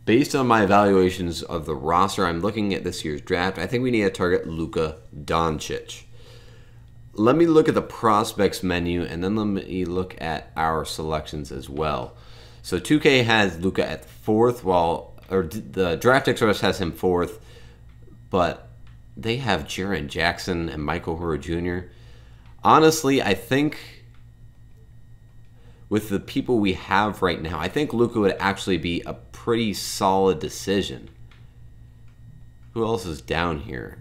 Based on my evaluations of the roster, I'm looking at this year's draft. I think we need to target Luka Dončić. Let me look at the prospects menu, and then let me look at our selections as well. So 2K has Luka at 4th, the Draft Express has him 4th, but they have Jaren Jackson and Michael Porter Jr. Honestly, I think with the people we have right now, I think Luka would actually be a pretty solid decision. Who else is down here?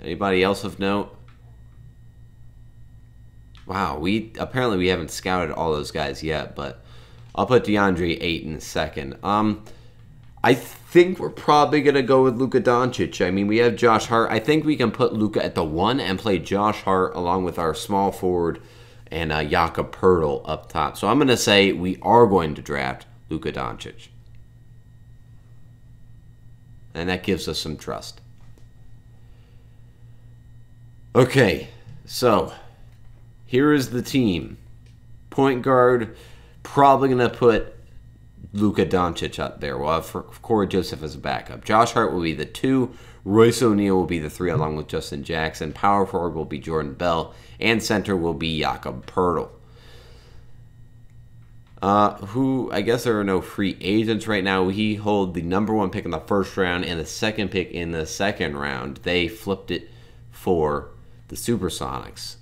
Anybody else of note? Wow, apparently we haven't scouted all those guys yet, but I'll put DeAndre Ayton second. I think we're probably going to go with Luka Dončić. I mean, we have Josh Hart. I think we can put Luka at the 1 and play Josh Hart along with our small forward and Jakob Poeltl up top. So I'm going to say we are going to draft Luka Dončić. And that gives us some trust. Okay, so here is the team. Point guard, probably going to put Luka Dončić up there. We'll have Corey Joseph as a backup. Josh Hart will be the 2. Royce O'Neal will be the 3 along with Justin Jackson. Power forward will be Jordan Bell. And center will be Jakob Poeltl. Who, I guess there are no free agents right now. He hold the #1 pick in the 1st round and the 2nd pick in the 2nd round. They flipped it for the Supersonics.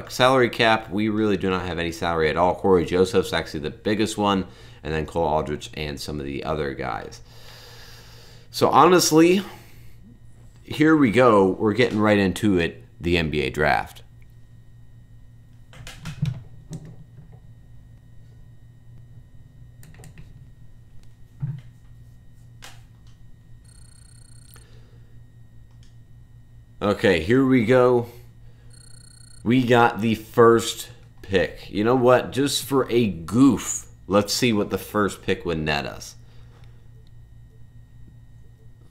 Salary cap, we really do not have any salary at all. Corey Joseph's actually the biggest one, and then Cole Aldrich and some of the other guys. So honestly, here we go. We're getting right into it, the NBA draft. Okay, here we go. We got the first pick. You know what? Just for a goof, let's see what the first pick would net us.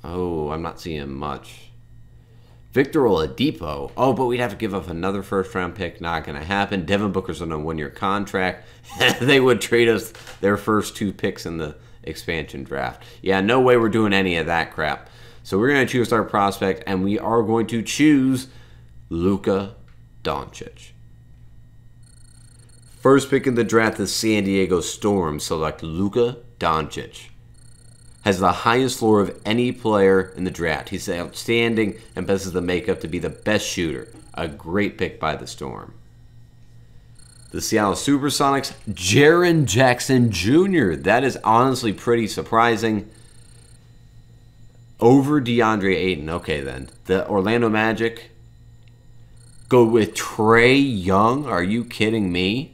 Oh, I'm not seeing much. Victor Oladipo. Oh, but we'd have to give up another first-round pick. Not going to happen. Devin Booker's on a 1-year contract. They would trade us their first 2 picks in the expansion draft. Yeah, no way we're doing any of that crap. So we're going to choose our prospect, and we are going to choose Luka Dončić. First pick in the draft, the San Diego Storm select Luka Dončić. Has the highest floor of any player in the draft. He's outstanding and possesses the makeup to be the best shooter. A great pick by the Storm. The Seattle Supersonics, Jaren Jackson Jr. That is honestly pretty surprising. Over DeAndre Ayton. Okay, then. The Orlando Magic go with Trae Young. Are you kidding me?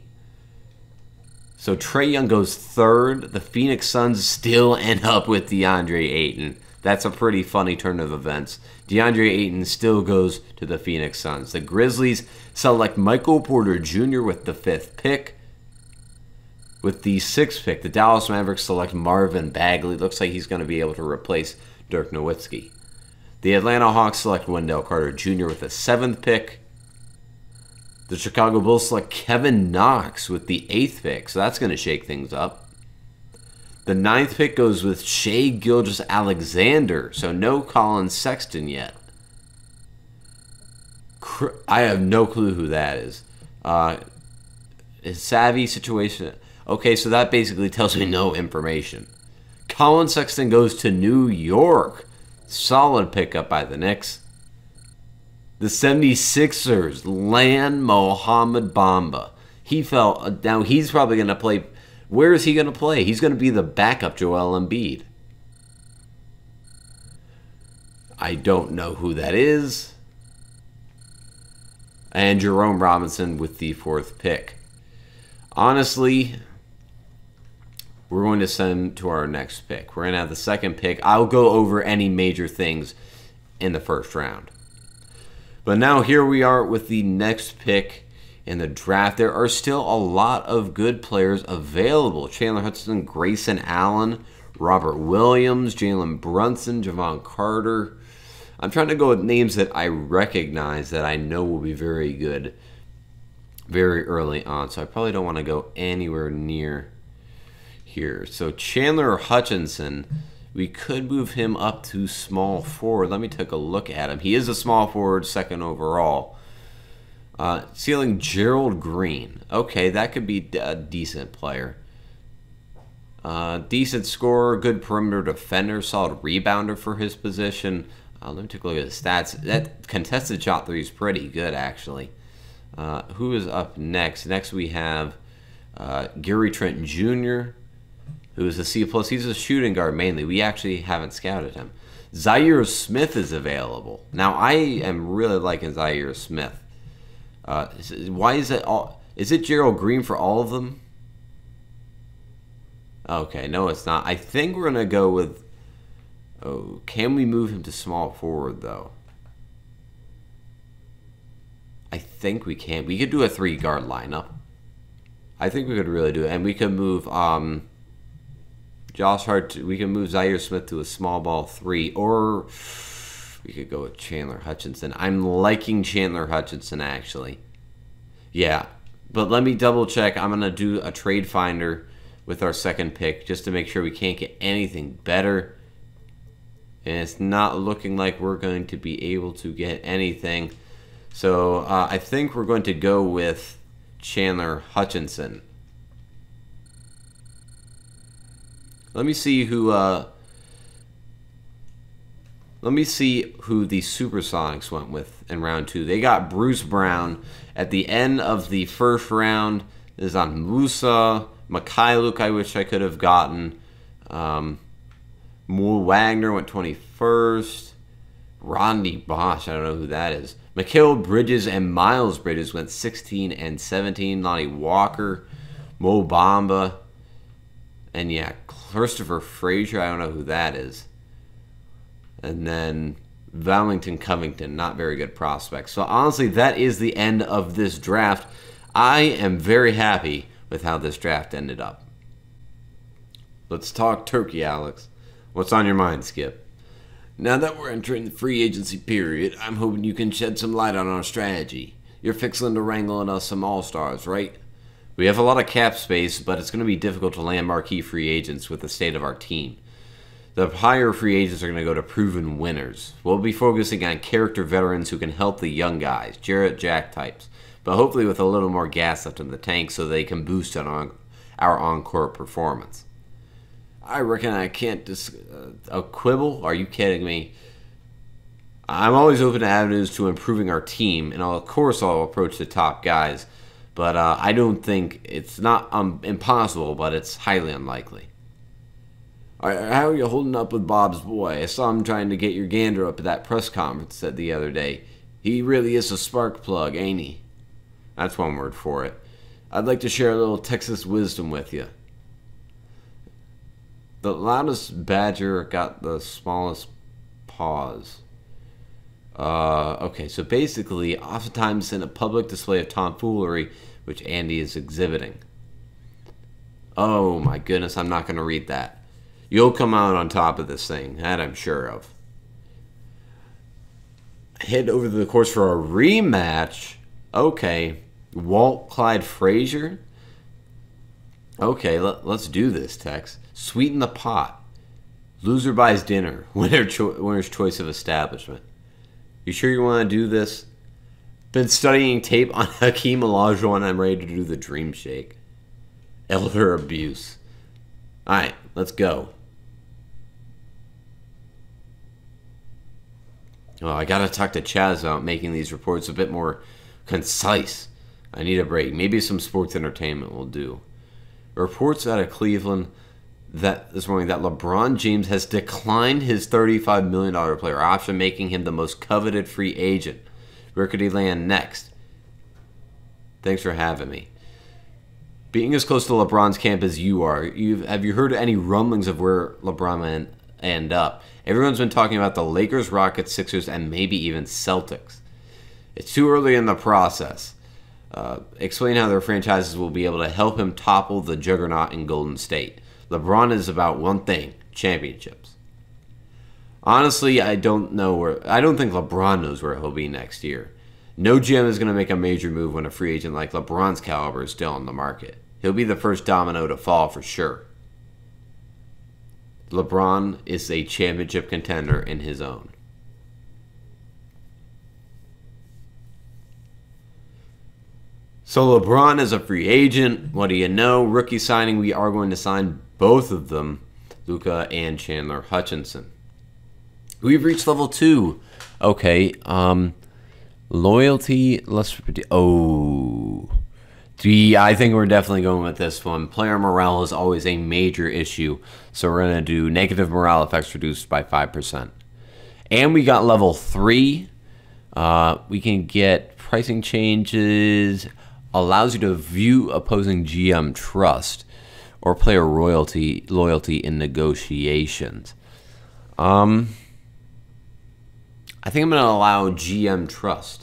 So Trae Young goes 3rd. The Phoenix Suns still end up with DeAndre Ayton. That's a pretty funny turn of events. DeAndre Ayton still goes to the Phoenix Suns. The Grizzlies select Michael Porter Jr. with the 5th pick. With the 6th pick, the Dallas Mavericks select Marvin Bagley. Looks like he's going to be able to replace Dirk Nowitzki. The Atlanta Hawks select Wendell Carter Jr. with the 7th pick. The Chicago Bulls select Kevin Knox with the 8th pick, so that's going to shake things up. The 9th pick goes with Shai Gilgeous-Alexander, so no Colin Sexton yet. I have no clue who that is. Is Savvy situation... Okay, so that basically tells me no information. Colin Sexton goes to New York. Solid pickup by the Knicks. The 76ers land Mohamed Bamba. He fell. Now he's probably going to play. Where is he going to play? He's going to be the backup Joel Embiid. I don't know who that is. And Jerome Robinson with the 4th pick. Honestly, we're going to send to our next pick. We're going to have the 2nd pick. I'll go over any major things in the 1st round. But now here we are with the next pick in the draft. There are still a lot of good players available. Chandler Hudson, Grayson Allen, Robert Williams, Jalen Brunson, Javon Carter. I'm trying to go with names that I recognize that I know will be very good very early on. So I probably don't want to go anywhere near here. So Chandler Hutchinson, we could move him up to small forward. Let me take a look at him. He is a small forward, second overall. Ceiling Gerald Green. Okay, that could be a decent player. Decent scorer, good perimeter defender, solid rebounder for his position. Let me take a look at his stats. That contested shot three is pretty good, actually. Who is up next? Next we have Gary Trent Jr., who is a C+. He's a shooting guard mainly. We actually haven't scouted him. Zaire Smith is available. Now, I am really liking Zaire Smith. Why is it all? Is it Gerald Green for all of them? Okay, no, it's not. I think we're gonna go with. Oh, can we move him to small forward though? I think we can. We could do a 3-guard lineup. I think we could really do it, and we could move Josh Hart. We can move Zaire Smith to a small ball 3, or we could go with Chandler Hutchinson. I'm liking Chandler Hutchinson, actually. Yeah, but let me double check. I'm going to do a trade finder with our second pick just to make sure we can't get anything better. And it's not looking like we're going to be able to get anything. So I think we're going to go with Chandler Hutchinson. Let me see who the Supersonics went with in round 2. They got Bruce Brown at the end of the first round. This is on Musa, Mikhailuk, I wish I could have gotten. Mo Wagner went 21st. Rodney Bosch, I don't know who that is. Mikhail Bridges and Miles Bridges went 16 and 17. Lonnie Walker, Mo Bamba, and yeah, Christopher Frazier, I don't know who that is. And then Valentin Covington, not very good prospects. So honestly, that is the end of this draft. I am very happy with how this draft ended up. Let's talk turkey, Alex. What's on your mind, Skip? Now that we're entering the free agency period, I'm hoping you can shed some light on our strategy. You're fixing to wrangle in us some all-stars, right? We have a lot of cap space, but it's going to be difficult to land marquee free agents with the state of our team. The higher free agents are going to go to proven winners. We'll be focusing on character veterans who can help the young guys, Jarrett Jack types, but hopefully with a little more gas left in the tank so they can boost on our on-court performance. I reckon I can't a quibble? Are you kidding me? I'm always open to avenues to improving our team, and of course I'll approach the top guys, but I don't think it's not impossible, but it's highly unlikely. How are you holding up with Bob's boy? I saw him trying to get your gander up at that press conference the other day. He really is a spark plug, ain't he? That's one word for it. I'd like to share a little Texas wisdom with you. The loudest badger got the smallest paws. Okay, so basically, oftentimes in a public display of tomfoolery, which Andy is exhibiting. Oh my goodness, I'm not going to read that. You'll come out on top of this thing, that I'm sure of. Head over to the course for a rematch. Okay, Walt Clyde Frazier. Okay, let's do this, Tex. Sweeten the pot. Loser buys dinner. Winner's choice of establishment. You sure you want to do this? Been studying tape on Hakeem Olajuwon and I'm ready to do the dream shake. Elder abuse. Alright, let's go. Oh, I gotta talk to Chaz about making these reports a bit more concise. I need a break. Maybe some sports entertainment will do. Reports out of Cleveland this morning that LeBron James has declined his $35 million player option, making him the most coveted free agent. Where could he land next? Thanks for having me. Being as close to LeBron's camp as you are, have you heard any rumblings of where LeBron will end up? Everyone's been talking about the Lakers, Rockets, Sixers, and maybe even Celtics. It's too early in the process. Explain how their franchises will be able to help him topple the juggernaut in Golden State. LeBron is about one thing: championships. Honestly, I don't think LeBron knows where he'll be next year. No GM is going to make a major move when a free agent like LeBron's caliber is still on the market. He'll be the first domino to fall for sure. LeBron is a championship contender in his own. So LeBron is a free agent. What do you know? Rookie signing, we are going to sign both of them, Luka and Chandler Hutchinson. We've reached level 2. Okay, loyalty, let's... Oh... I think we're definitely going with this one. Player morale is always a major issue, so we're going to do negative morale effects reduced by 5%. And we got level 3. We can get pricing changes, allows you to view opposing GM trust or player loyalty in negotiations. I think I'm going to allow GM trust.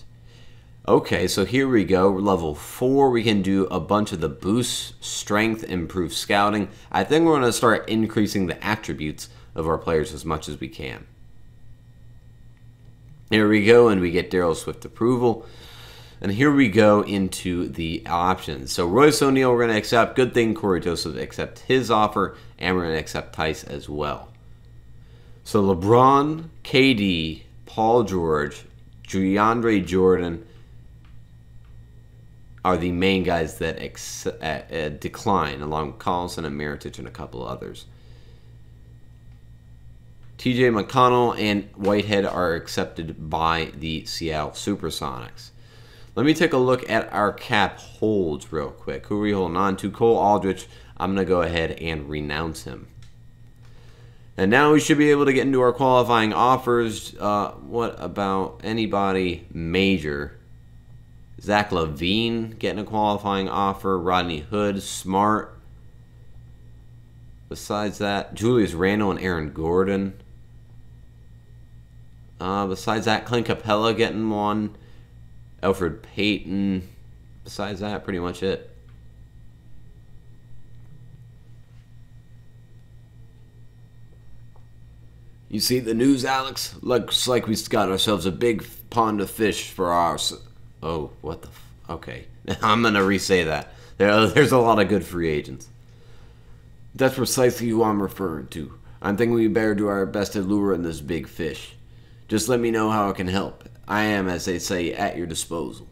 Okay, so here we go. Level 4, we can do a bunch of the boosts, strength, improved scouting. I think we're going to start increasing the attributes of our players as much as we can. Here we go, and we get Daryl Swift approval. And here we go into the options. So Royce O'Neal, we're going to accept. Good thing Corey Joseph accept his offer, and we're going to accept Tice as well. So LeBron, KD, Paul George, DeAndre Jordan are the main guys that decline, along with Collison and Mirotic and a couple others. TJ McConnell and Whitehead are accepted by the Seattle Supersonics. Let me take a look at our cap holds real quick. Who are we holding on to? Cole Aldrich. I'm going to go ahead and renounce him. And now we should be able to get into our qualifying offers. What about anybody major? Zach LaVine getting a qualifying offer. Rodney Hood, Smart. Besides that, Julius Randle and Aaron Gordon. Besides that, Clint Capella getting one. Elfrid Payton. Besides that, pretty much it. You see the news, Alex? Looks like we've got ourselves a big pond of fish for ours. Oh, what the... Okay. I'm going to re-say that. There's a lot of good free agents. That's precisely who I'm referring to. I'm thinking we better do our best to lure in this big fish. Just let me know how I can help. I am, as they say, at your disposal.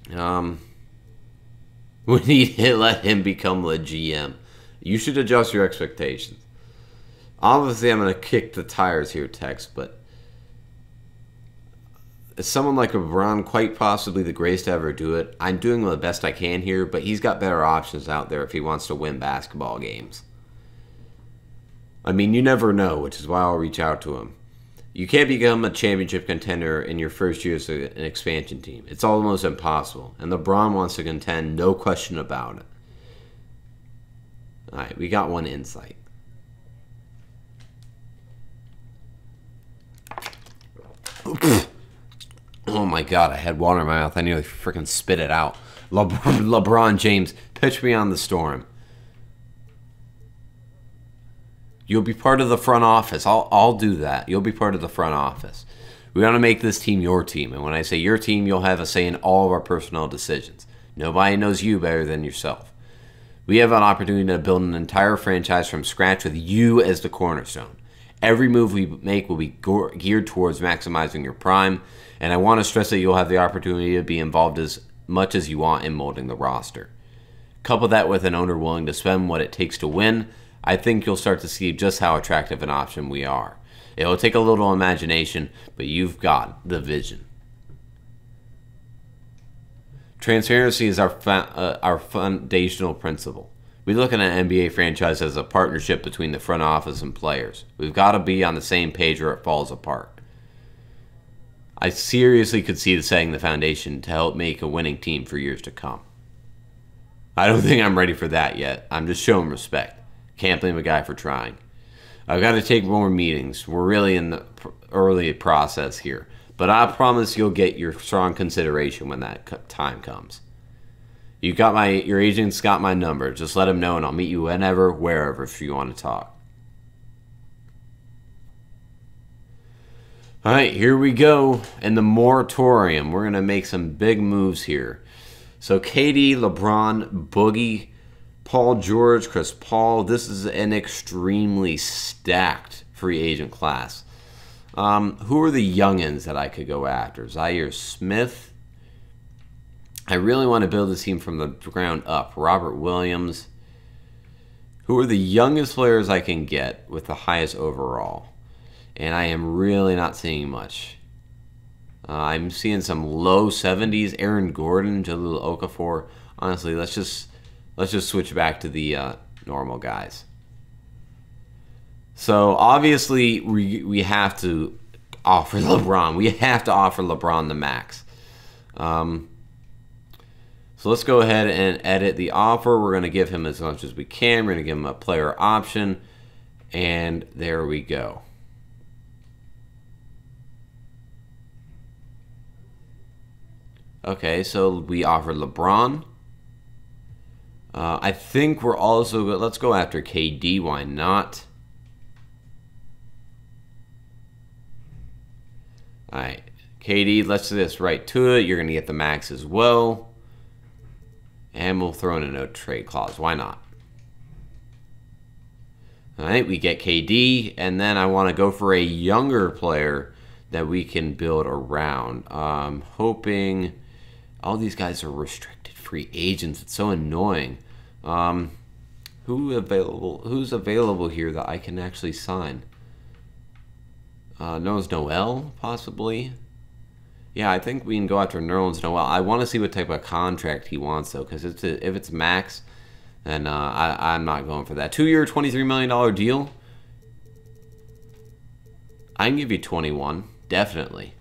We need to let him become the GM. You should adjust your expectations. Obviously, I'm going to kick the tires here, Tex, but is someone like LeBron quite possibly the greatest to ever do it? I'm doing the best I can here, but he's got better options out there if he wants to win basketball games. I mean, you never know, which is why I'll reach out to him. You can't become a championship contender in your first year as an expansion team. It's almost impossible, and LeBron wants to contend, no question about it. Alright, we got one insight. Oh my god, I had water in my mouth. I nearly freaking spit it out. LeBron James, pitch me on the Storm. You'll be part of the front office. I'll do that. You'll be part of the front office. We want to make this team your team. And when I say your team, you'll have a say in all of our personnel decisions. Nobody knows you better than yourself. We have an opportunity to build an entire franchise from scratch with you as the cornerstone. Every move we make will be geared towards maximizing your prime, and I want to stress that you'll have the opportunity to be involved as much as you want in molding the roster. Couple that with an owner willing to spend what it takes to win, I think you'll start to see just how attractive an option we are. It'll take a little imagination, but you've got the vision. Transparency is our foundational principle. We look at an NBA franchise as a partnership between the front office and players. We've got to be on the same page or it falls apart. I seriously could see this setting the foundation to help make a winning team for years to come. I don't think I'm ready for that yet. I'm just showing respect. Can't blame a guy for trying. I've got to take more meetings. We're really in the early process here. But I promise you'll get your strong consideration when that time comes. Your agent's got my number. Just let him know and I'll meet you whenever, wherever if you want to talk. Alright, here we go. In the moratorium, we're going to make some big moves here. So KD, LeBron, Boogie, Paul George, Chris Paul. This is an extremely stacked free agent class. Who are the youngins that I could go after? Zaire Smith. I really want to build this team from the ground up. Robert Williams. Who are the youngest players I can get with the highest overall? And I am really not seeing much. I'm seeing some low 70s. Aaron Gordon, Jalil Okafor. Honestly, let's just switch back to the normal guys. So obviously we have to offer LeBron. We have to offer LeBron the max. So let's go ahead and edit the offer. We're going to give him as much as we can. We're going to give him a player option. And there we go. Okay, so we offer LeBron. I think we're also good. Let's go after KD. Why not? All right, KD, let's do this right to it. You're going to get the max as well. And we'll throw in a no trade clause. Why not? All right, we get KD. And then I want to go for a younger player that we can build around. Hoping all these guys are restricted free agents. It's so annoying. Who's available here that I can actually sign? Nerlens Noel, possibly. Yeah, I think we can go after Nerlens Noel. I want to see what type of contract he wants, though, because if it's max, then I'm not going for that. 2-year, $23 million deal. I can give you 21, definitely.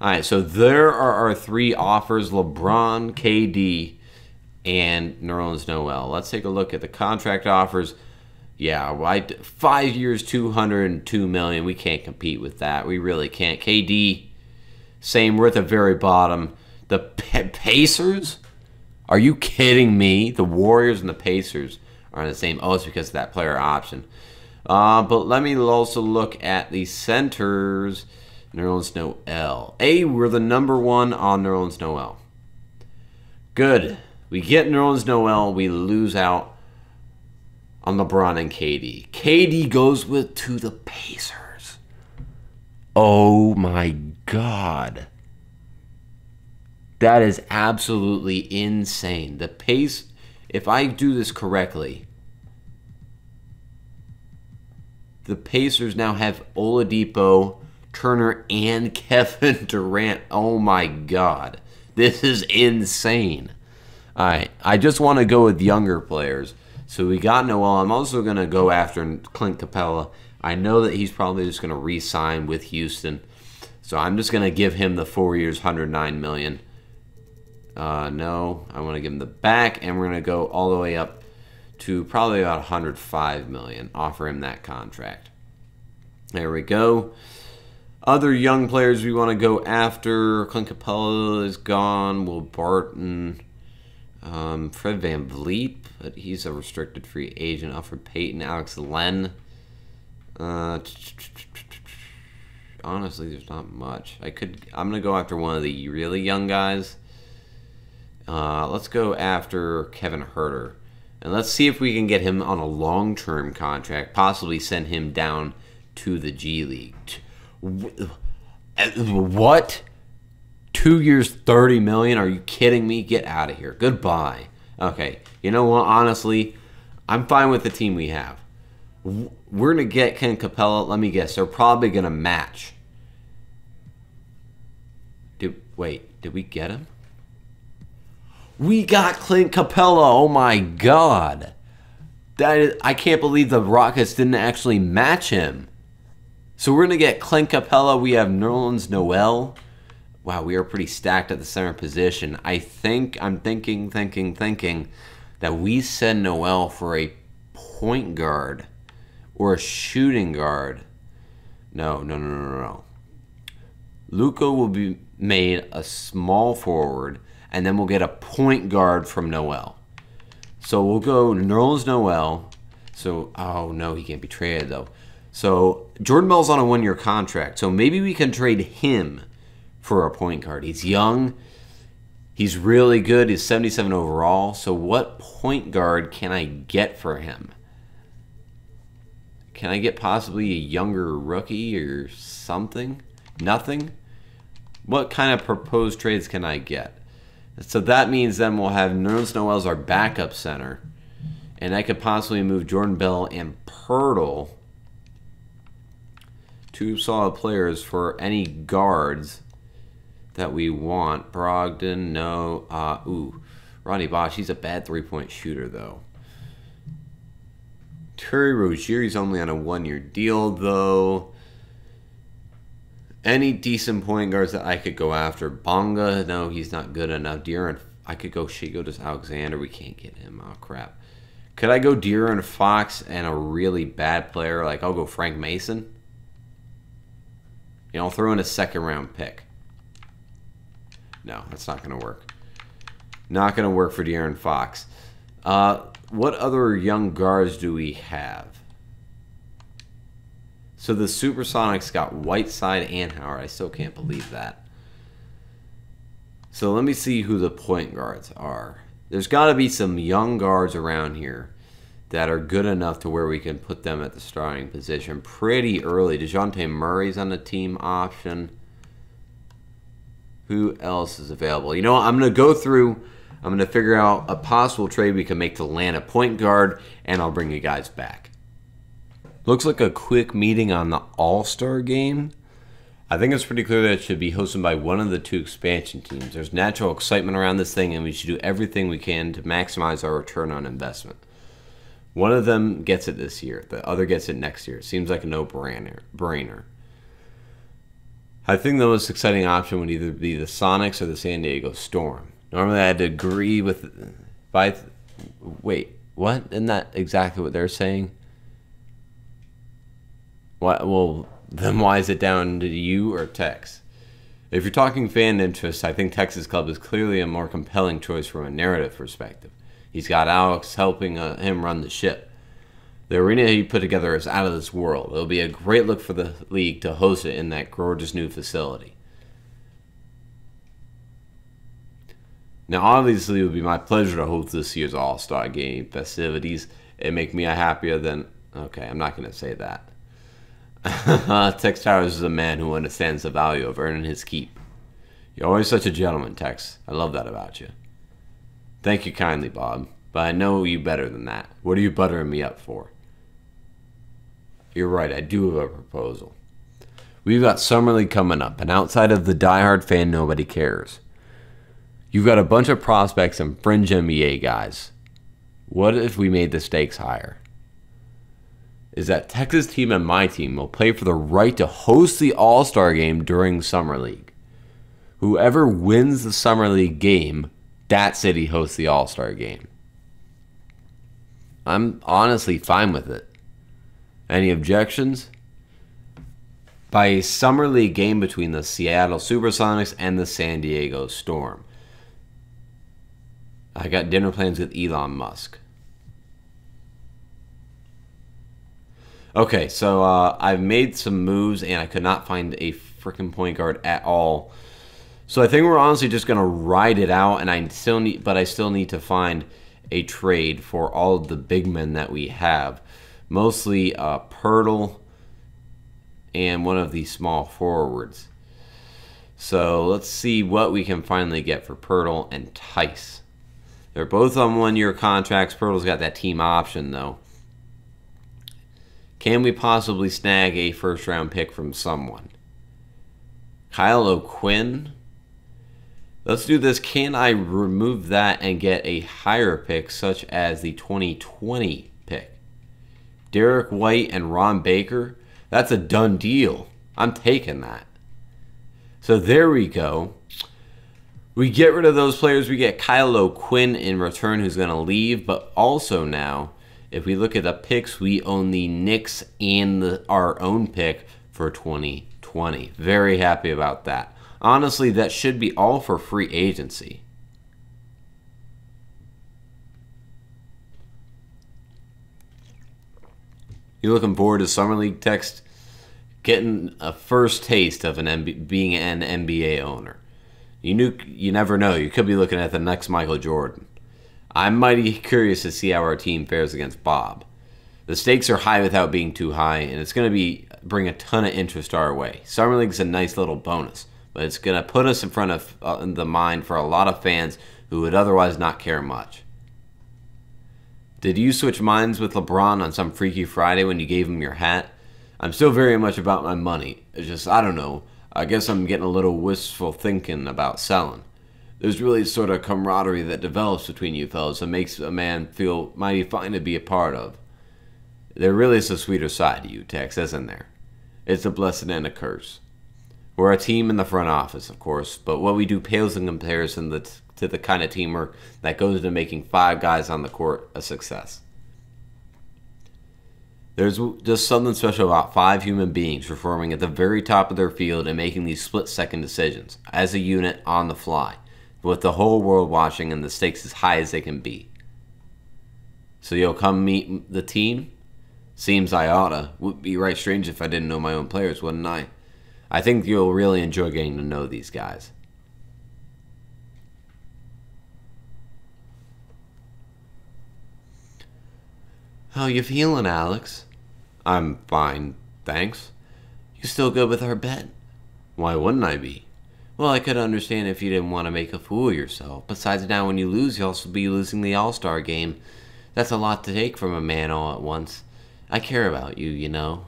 All right, so there are our 3 offers: LeBron, KD, and Nerlens Noel. Let's take a look at the contract offers. Yeah, right. 5 years, $202 million. We can't compete with that. We really can't. KD, same. We're at the very bottom. The Pacers? Are you kidding me? The Warriors and the Pacers are in the same. Oh, it's because of that player option. But let me also look at the centers. Nerlens Noel. Hey, we're the #1 on Nerlens Noel. Good. We get Nerlens Noel. We lose out on LeBron and KD. KD goes to the Pacers. Oh my God. That is absolutely insane. If I do this correctly, the Pacers now have Oladipo, Turner, and Kevin Durant. Oh my God. This is insane. All right. I just want to go with younger players. So we got Noel. I'm also going to go after Clint Capella. I know that he's probably just going to re-sign with Houston. So I'm just going to give him the 4 years, $109 million. No, I want to give him the back, and we're going to go all the way up to probably about $105 million. Offer him that contract. There we go. Other young players we want to go after. Clint Capella is gone. Will Barton. Fred VanVleet, but he's a restricted free agent. Alfred Payton, Alex Len. Honestly, there's not much. I'm gonna go after one of the really young guys. Let's go after Kevin Huerter, and let's see if we can get him on a long-term contract. Possibly send him down to the G League. What? 2 years, $30 million? Are you kidding me? Get out of here. Goodbye. Okay. You know what? Honestly, I'm fine with the team we have. We're going to get Ken Capella. Let me guess. They're probably going to match. Wait, did we get him? We got Clint Capella. Oh, my God. I can't believe the Rockets didn't actually match him. So we're going to get Clint Capella. We have Nerlens Noel. Wow, we are pretty stacked at the center position. I'm thinking that we send Noel for a point guard or a shooting guard. No. Luka will be made a small forward, and then we'll get a point guard from Noel. So we'll go Nerlens Noel. So, oh no, he can't be traded though. So Jordan Bell's on a 1-year contract. So maybe we can trade him for a point guard. He's young. He's really good. He's 77 overall. So what point guard can I get for him? Can I get possibly a younger rookie or something? Nothing? What kind of proposed trades can I get? So that means then we'll have Nerlens Noel as our backup center. And I could possibly move Jordan Bell and Pirtle, two solid players, for any guards that we want. Brogdon, no. Ronnie Bosch, he's a bad three-point shooter, though. Terry Rozier's only on a one-year deal, though. Any decent point guards that I could go after. Bonga, no, he's not good enough. De'Aaron, I could go Shea Alexander. We can't get him. Oh, crap. Could I go De'Aaron Fox and a really bad player? Like, I'll go Frank Mason. I'll throw in a second-round pick. No, that's not going to work. Not going to work for De'Aaron Fox. What other young guards do we have? So the Supersonics got Whiteside and Howard. I still can't believe that. So let me see who the point guards are. There's got to be some young guards around here that are good enough to where we can put them at the starting position pretty early. DeJounte Murray's on the team option. Who else is available? You know what? I'm going to go through. I'm going to figure out a possible trade we can make to land a point guard, and I'll bring you guys back. Looks like a quick meeting on the All-Star game. I think it's pretty clear that it should be hosted by one of the two expansion teams. There's natural excitement around this thing, and we should do everything we can to maximize our return on investment. One of them gets it this year. The other gets it next year. Seems like a no-brainer. I think the most exciting option would either be the Sonics or the San Diego Storm. Normally, I'd agree with... Wait, what? Isn't that exactly what they're saying? What? Well, then why is it down to you or Tex? If you're talking fan interest, I think Texas Club is clearly a more compelling choice from a narrative perspective. He's got Alex helping him run the ship. The arena he put together is out of this world. It'll be a great look for the league to host it in that gorgeous new facility. Now, obviously, it would be my pleasure to host this year's All-Star Game festivities. It'd make me happier than... Okay, I'm not going to say that. Tex Towers is a man who understands the value of earning his keep. You're always such a gentleman, Tex. I love that about you. Thank you kindly, Bob. But I know you better than that. What are you buttering me up for? You're right, I do have a proposal. We've got Summer League coming up, and outside of the diehard fan, nobody cares. You've got a bunch of prospects and fringe NBA guys. What if we made the stakes higher? Is that Texas team and my team will play for the right to host the All-Star game during Summer League. Whoever wins the Summer League game, that city hosts the All-Star game. I'm honestly fine with it. Any objections? By a Summer League game between the Seattle Supersonics and the San Diego Storm. I got dinner plans with Elon Musk. Okay, so I've made some moves and I could not find a freaking point guard at all. So I think we're honestly just gonna ride it out, and I still need to find a trade for all of the big men that we have, mostly Pirtle and one of the small forwards. So let's see what we can finally get for Pirtle and Entice. They're both on one-year contracts. Pirtle's got that team option though. Can we possibly snag a first-round pick from someone? Kyle O'Quinn? Let's do this. Can I remove that and get a higher pick, such as the 2020 pick? Derek White and Ron Baker? That's a done deal. I'm taking that. So there we go. We get rid of those players. We get Kyle O'Quinn in return, who's going to leave. But also now, if we look at the picks, we own the Knicks and our own pick for 2020. Very happy about that. Honestly, that should be all for free agency. You looking forward to Summer League, Getting a first taste of being an NBA owner. You never know. You could be looking at the next Michael Jordan. I'm mighty curious to see how our team fares against Bob. The stakes are high without being too high, and it's going to bring a ton of interest our way. Summer League's a nice little bonus, but it's going to put us in front of the mind for a lot of fans who would otherwise not care much. Did you switch minds with LeBron on some Freaky Friday when you gave him your hat? I'm still very much about my money. It's just, I don't know. I guess I'm getting a little wistful thinking about selling. There's really sort of camaraderie that develops between you fellas that makes a man feel mighty fine to be a part of. There really is a sweeter side to you, Tex, isn't there? It's a blessing and a curse. We're a team in the front office, of course, but what we do pales in comparison to the kind of teamwork that goes into making 5 guys on the court a success. There's just something special about 5 human beings performing at the very top of their field and making these split-second decisions, as a unit on the fly, with the whole world watching and the stakes as high as they can be. So you'll come meet the team? Seems I oughta. Would be right strange if I didn't know my own players, wouldn't I? I think you'll really enjoy getting to know these guys. How you feeling, Alex? I'm fine, thanks. You still good with our bet? Why wouldn't I be? Well, I could understand if you didn't want to make a fool of yourself. Besides, now when you lose, you'll also be losing the All-Star game. That's a lot to take from a man all at once. I care about you, you know.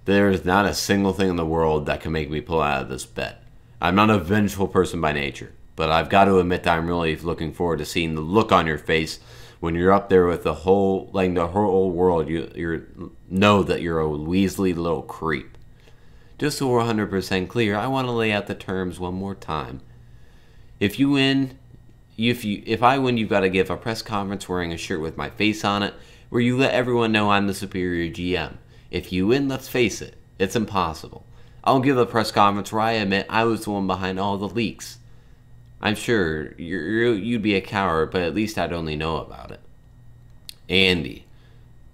There is not a single thing in the world that can make me pull out of this bet. I'm not a vengeful person by nature, but I've got to admit that I'm really looking forward to seeing the look on your face when you're up there with the whole world. You know that you're a Weasley little creep. Just so we're 100% clear, I want to lay out the terms one more time. If you win, if I win, you've got to give a press conference wearing a shirt with my face on it, where you let everyone know I'm the superior GM. If you win, let's face it, it's impossible. I'll give a press conference where I admit I was the one behind all the leaks. I'm sure you'd be a coward, but at least I'd only know about it. Andy,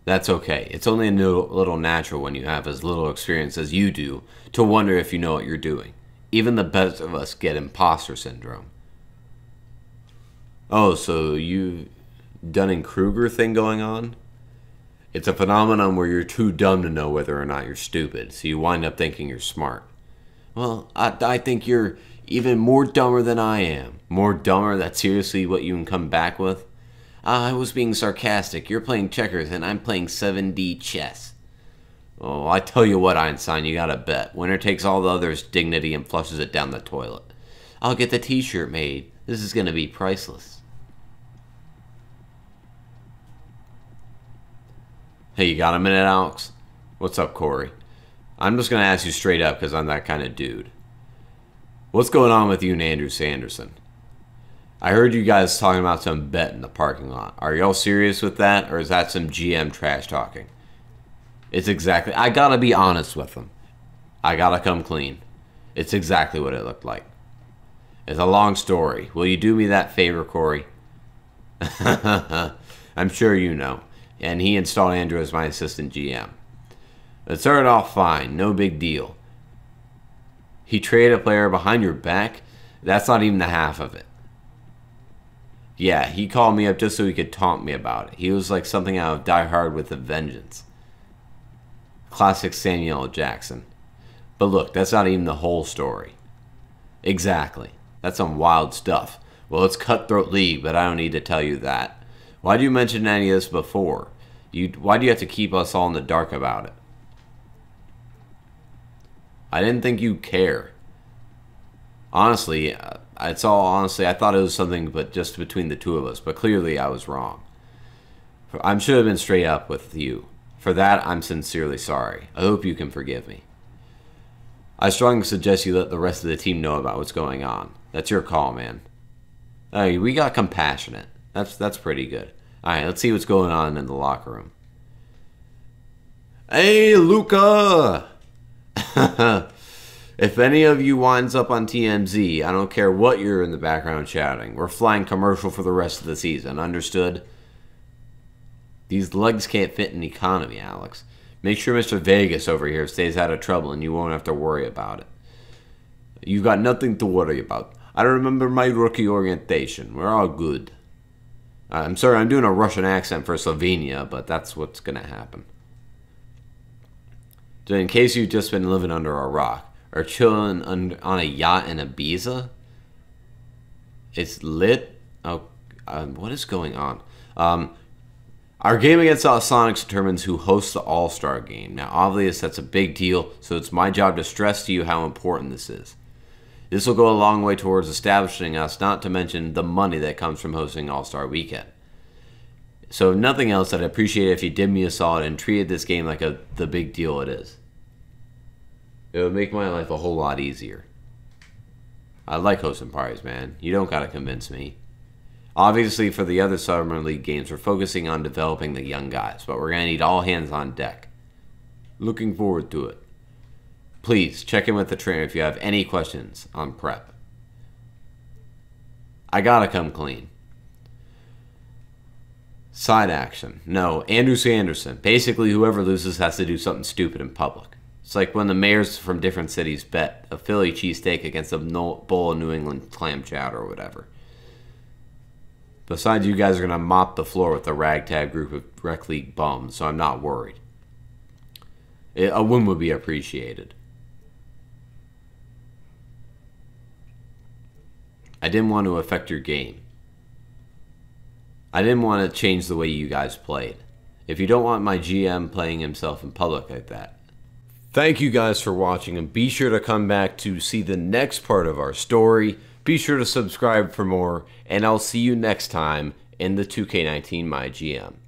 that's okay. It's only a little natural when you have as little experience as you do to wonder if you know what you're doing. Even the best of us get imposter syndrome. Oh, so you Dunning-Kruger thing going on? It's a phenomenon where you're too dumb to know whether or not you're stupid, so you wind up thinking you're smart. Well, I think you're even more dumber than I am. More dumber? That's seriously what you can come back with? I was being sarcastic. You're playing checkers and I'm playing 7D chess. Oh, I tell you what, Einstein, you gotta bet. Winner takes all the others' dignity and flushes it down the toilet. I'll get the t-shirt made. This is gonna be priceless. Hey, you got a minute, Alex? What's up, Corey? I'm just going to ask you straight up because I'm that kind of dude. What's going on with you and Andrew Sanderson? I heard you guys talking about some bet in the parking lot. Are y'all serious with that, or is that some GM trash talking? It's exactly... I got to be honest with them. I got to come clean. It's exactly what it looked like. It's a long story. Will you do me that favor, Corey? I'm sure you know. And he installed Andrew as my assistant GM. It started off fine, no big deal. He traded a player behind your back? That's not even the half of it. Yeah, he called me up just so he could taunt me about it. He was like something out of Die Hard with a Vengeance. Classic Samuel L. Jackson. But look, that's not even the whole story. Exactly. That's some wild stuff. Well, it's cutthroat league, but I don't need to tell you that. Why do you mention any of this before? Why do you have to keep us all in the dark about it? I didn't think you'd care. Honestly, I thought it was something but just between the two of us, but clearly I was wrong. I should have been straight up with you. For that, I'm sincerely sorry. I hope you can forgive me. I strongly suggest you let the rest of the team know about what's going on. That's your call, man. Hey, we got compassionate. That's pretty good. Alright, let's see what's going on in the locker room. Hey, Luka! If any of you winds up on TMZ, I don't care what you're in the background shouting. We're flying commercial for the rest of the season. Understood? These legs can't fit in economy, Alex. Make sure Mr. Vegas over here stays out of trouble and you won't have to worry about it. You've got nothing to worry about. I remember my rookie orientation. We're all good. I'm sorry, I'm doing a Russian accent for Slovenia, but that's what's going to happen. So in case you've just been living under a rock or chilling on a yacht in Ibiza, it's lit. Oh, what is going on? Our game against Sonics determines who hosts the All-Star game. Now, obviously, that's a big deal, so it's my job to stress to you how important this is. This will go a long way towards establishing us, not to mention the money that comes from hosting All-Star Weekend. So, if nothing else, I'd appreciate it if you did me a solid and treated this game like the big deal it is. It would make my life a whole lot easier. I like hosting parties, man. You don't gotta convince me. Obviously, for the other Summer League games, we're focusing on developing the young guys, but we're gonna need all hands on deck. Looking forward to it. Please, check in with the trainer if you have any questions on prep. I gotta come clean. Side action. No, Andrew Sanderson. Basically, whoever loses has to do something stupid in public. It's like when the mayors from different cities bet a Philly cheesesteak against a bowl of New England clam chowder or whatever. Besides, you guys are going to mop the floor with a ragtag group of rec league bums, so I'm not worried. A win would be appreciated. I didn't want to affect your game. I didn't want to change the way you guys played. If you don't want my GM playing himself in public like that. Thank you guys for watching, and be sure to come back to see the next part of our story. Be sure to subscribe for more, and I'll see you next time in the 2K19 MyGM.